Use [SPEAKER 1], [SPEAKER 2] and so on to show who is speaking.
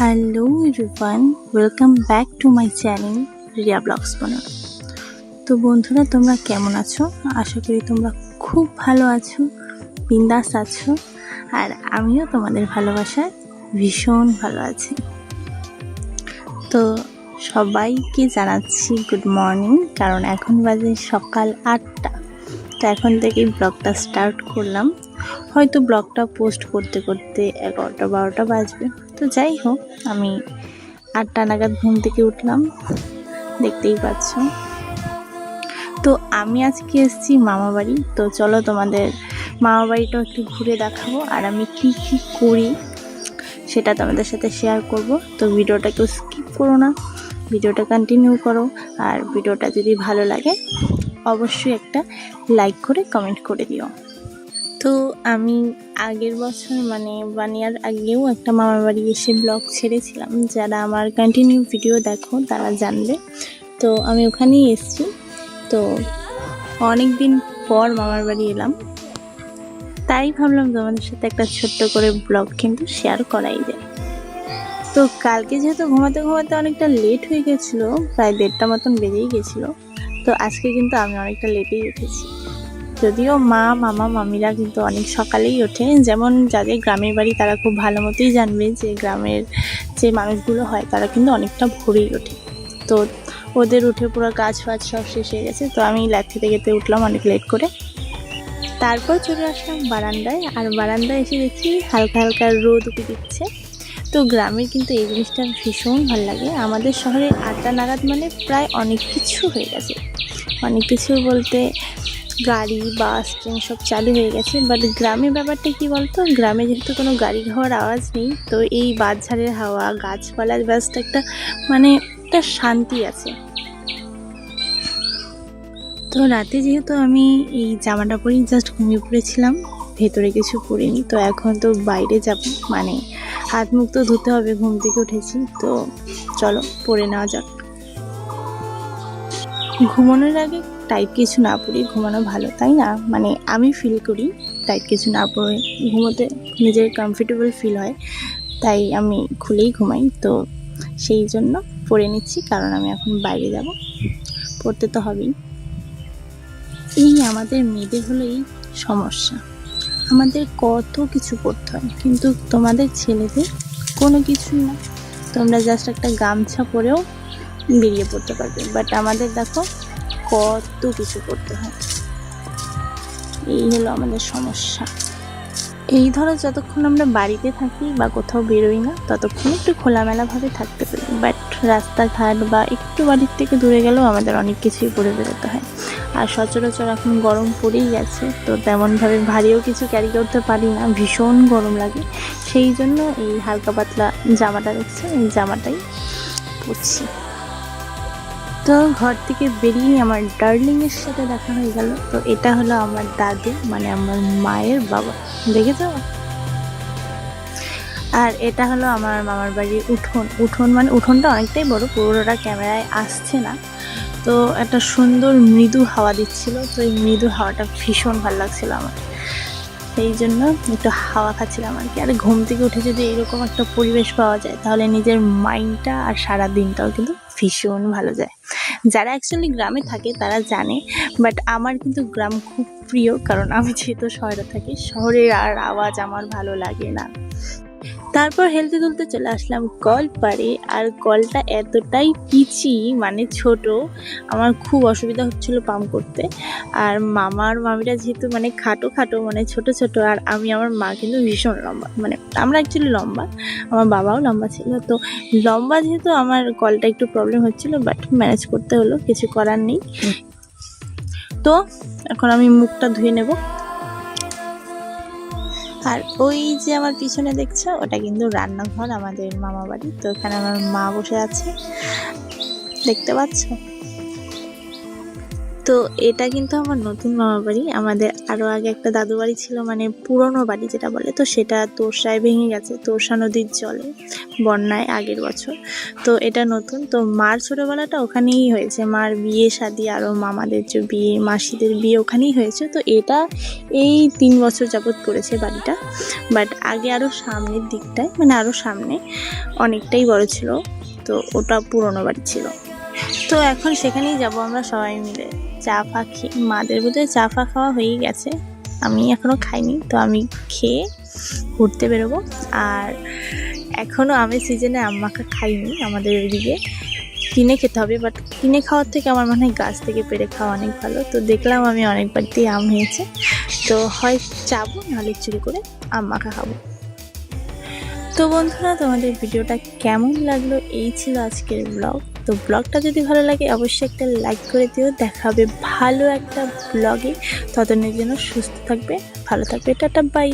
[SPEAKER 1] Hello everyone, welcome back to my channel Riya blogs বানানো। তো বন্ধুরা, তোমরা কেমন আছো? আশা করি তোমরা খুব ভালো আছো, বিন্দাস আছো। আর আমিও তোমাদের ভালোবাসায় ভীষণ ভালো আছি। তো সবাইকে জানাচ্ছি গুড মর্নিং, কারণ এখন বাজে সকাল 8টা। তো এখন থেকেই ব্লগটা স্টার্ট করলাম। হয়তো ব্লগটা পোস্ট করতে করতে 11টা-12টা বাজবে। তো যাই হোক, আমি 8টা নাগাদ ঘুম থেকে উঠলাম, দেখতেই পাচ্ছ। তো আমি আজকে এসেছি মামা বাড়ি। তো চলো তোমাদের মামা বাড়িটাও একটু ঘুরে দেখাবো, আর আমি কি কি করি সেটা তোমাদের সাথে শেয়ার করব। তো ভিডিওটা কেউ স্কিপ করো না, ভিডিওটা কন্টিনিউ করো। আর ভিডিওটা যদি ভালো লাগে অবশ্যই একটা লাইক করে কমেন্ট করে দিও। তো আমি আগের বছর মানে 1 ইয়ার আগেও একটা মামার বাড়ি এসে ব্লগ ছেড়েছিলাম। যারা আমার কন্টিনিউ ভিডিও দেখো তারা জানবে। তো আমি ওখানেই এসেছি। তো অনেক দিন পর মামার বাড়ি এলাম, তাই ভাবলাম তোমাদের সাথে একটা ছোট্ট করে ব্লগ কিন্তু শেয়ার করাই যায়। তো কালকে যেহেতু ঘুমাতে ঘুমাতে অনেকটা লেট হয়ে গেছিলো, প্রায় 1:30টা মতন বেজেই গেছিলো। তো আজকে কিন্তু আমি অনেকটা লেটেই উঠেছি। যদিও মা, মামা, মামিরা কিন্তু অনেক সকালেই ওঠে। যেমন যাদের গ্রামের বাড়ি তারা খুব ভালো মতোই জানবে যে গ্রামের যে মানুষগুলো হয় তারা কিন্তু অনেকটা ভোরেই ওঠে। তো ওদের উঠে পুরো কাজ ফাজ সব শেষ হয়ে গেছে। তো আমি ল্যাথি থেকে উঠলাম অনেক লেট করে। তারপর চলে আসলাম বারান্দায়, আর বারান্দায় এসে দেখছি হালকা হালকা রোদ উঠে দিচ্ছে। তো গ্রামের কিন্তু এই জিনিসটা ভীষণ ভালো লাগে। আমাদের শহরে 8টা নাগাদ মানে প্রায় অনেক কিছু হয়ে গেছে। অনেক কিছু বলতে গাড়ি, বাস, ট্রেন সব চালু হয়ে গেছে। বাট গ্রামের ব্যাপারটা কি বলতো, গ্রামে যেহেতু কোনো গাড়ি ঘোড়ার আওয়াজ নেই, তো এই বাঁশঝাড়ের হাওয়া, গাছপালার ব্যবস্থা একটা মানে একটা শান্তি আছে। তো রাতে যেহেতু আমি এই জামাটা পরেই জাস্ট ঘুমিয়ে পড়েছিলাম, ভেতরে কিছু পরিনি। তো এখন তো বাইরে যাব, মানে হাত মুখ তো ধুতে হবে, ঘুম থেকে উঠেছি। তো চলো পরে নেওয়া যাক। ঘুমানোর আগে টাইট কিছু না পরে ঘুমানো ভালো, তাই না? মানে আমি ফিল করি টাইট কিছু না পরে ঘুমোতে নিজের কমফর্টেবল ফিল হয়, তাই আমি খুলেই ঘুমাই। তো সেই জন্য পরে নিচ্ছি, কারণ আমি এখন বাইরে যাব, পড়তে তো হবেই। এই আমাদের মেয়েদের হলো এই সমস্যা, আমাদের কত কিছু করতে হয়, কিন্তু তোমাদের ছেলেদের কোনো কিছুই না। তোমরা জাস্ট একটা গামছা পরেও বেরিয়ে পড়তে পারবে, বাট আমাদের দেখো কত কিছু করতে হয়। এই হলো আমাদের সমস্যা। এই ধরো যতক্ষণ আমরা বাড়িতে থাকি বা কোথাও বেরোই না, ততক্ষণ একটু খোলামেলাভাবে থাকতে পারি। বাট রাস্তাঘাট বা একটু বাড়ির থেকে দূরে গেলেও আমাদের অনেক কিছুই পরে বেরোতে হয়। আর সচরাচর এখন গরম পড়েই গেছে, তো তেমনভাবে ভারীও কিছু ক্যারি করতে পারি না, ভীষণ গরম লাগে। সেই জন্য এই হালকা পাতলা জামাটা দেখছি, এই জামাটাই পরছি। তো ঘর থেকে বেরিয়ে আমার ডার্লিংয়ের সাথে দেখা হয়ে গেল। তো এটা হলো আমার দাদু, মানে আমার মায়ের বাবা, দেখেছো? আর এটা হলো আমার মামার বাড়ির উঠোন মানে উঠোনটা অনেকটাই বড়, পুরোটা ক্যামেরায় আসছে না। তো একটা সুন্দর মৃদু হাওয়া দিচ্ছিল। তো এই মৃদু হাওয়াটা ভীষণ ভালো লাগছিল আমার, সেই জন্য একটু হাওয়া খাচ্ছিলাম আর কি। আর ঘুম থেকে উঠে যদি এরকম একটা পরিবেশ পাওয়া যায়, তাহলে নিজের মাইন্ডটা আর সারা দিনটাও কিন্তু ভীষণ ভালো যায়। যারা অ্যাকচুয়ালি গ্রামে থাকে তারা জানে, বাট আমার কিন্তু গ্রাম খুব প্রিয়, কারণ আমি যেহেতু শহরে থাকি, শহরের আর আওয়াজ আমার ভালো লাগে না। তারপর হেলতে দুলতে চলে আসলাম কল পাড়ে। আর কলটা এতটাই পিচি মানে ছোট, আমার খুব অসুবিধা হচ্ছিল পাম্প করতে। আর মামার মামিরা যেহেতু মানে খাটো খাটো মানে ছোট ছোট, আর আমি আমার মা কিন্তু ভীষণ লম্বা, মানে আমরা অ্যাকচুয়ালি লম্বা, আমার বাবাও লম্বা ছিল। তো লম্বা যেহেতু আমার কলটা একটু প্রবলেম হচ্ছিল, বাট ম্যানেজ করতে হলো, কিছু করার নেই। তো এখন আমি মুখটা ধুয়ে নেব। আর ওই যে আমার পিছনে দেখছো, ওটা কিন্তু রান্নাঘর আমাদের মামা বাড়ি। তো এখানে আমার মা বসে আছে, দেখতে পাচ্ছ? তো এটা কিন্তু আমার নতুন মামা বাড়ি। আমাদের আরও আগে একটা দাদু বাড়ি ছিল, মানে পুরনো বাড়ি যেটা বলে, তো সেটা তোরসায় ভেঙে গেছে তোরসা নদীর জলে, বন্যায় আগের বছর। তো এটা নতুন। তো মার ছোটোবেলাটা ওখানেই হয়েছে, মার বিয়ে শাদি আরও মামাদের যে বিয়ে, মাসিদের বিয়ে ওখানেই হয়েছে। তো এটা এই 3 বছর যাবৎ করেছে বাড়িটা। বাট আগে আরও সামনের দিকটায়, মানে আরও সামনে অনেকটাই বড় ছিল, তো ওটা পুরনো বাড়ি ছিল। তো এখন সেখানেই যাব আমরা সবাই মিলে চা ফা খেয়ে। মাদের বোধহয় চা ফা খাওয়া হয়েই গেছে, আমি এখনও খাইনি। তো আমি খেয়ে ঘুরতে বেরোবো। আর এখনও আমের সিজনে আম মাখা খাইনি, আমাদের ওইদিকে কিনে খেতে হবে। বাট কিনে খাওয়ার থেকে আমার মনে হয় গাছ থেকে পেড়ে খাওয়া অনেক ভালো। তো দেখলাম আমি অনেক বাড়িতেই আম হয়েছে, তো হয় যাবো নাহলে চুরি করে আম মাখা খাবো। তো বন্ধুরা, তোমাদের ভিডিওটা কেমন লাগলো? এই ছিল আজকের ব্লগ। তো ব্লগটা যদি ভালো লাগে অবশ্যই একটা লাইক করে দিও। দেখা হবে ভালো একটা ব্লগে। ততদিনের জন্য সুস্থ থাকবে, ভালো থাকবে, টাটা বাই।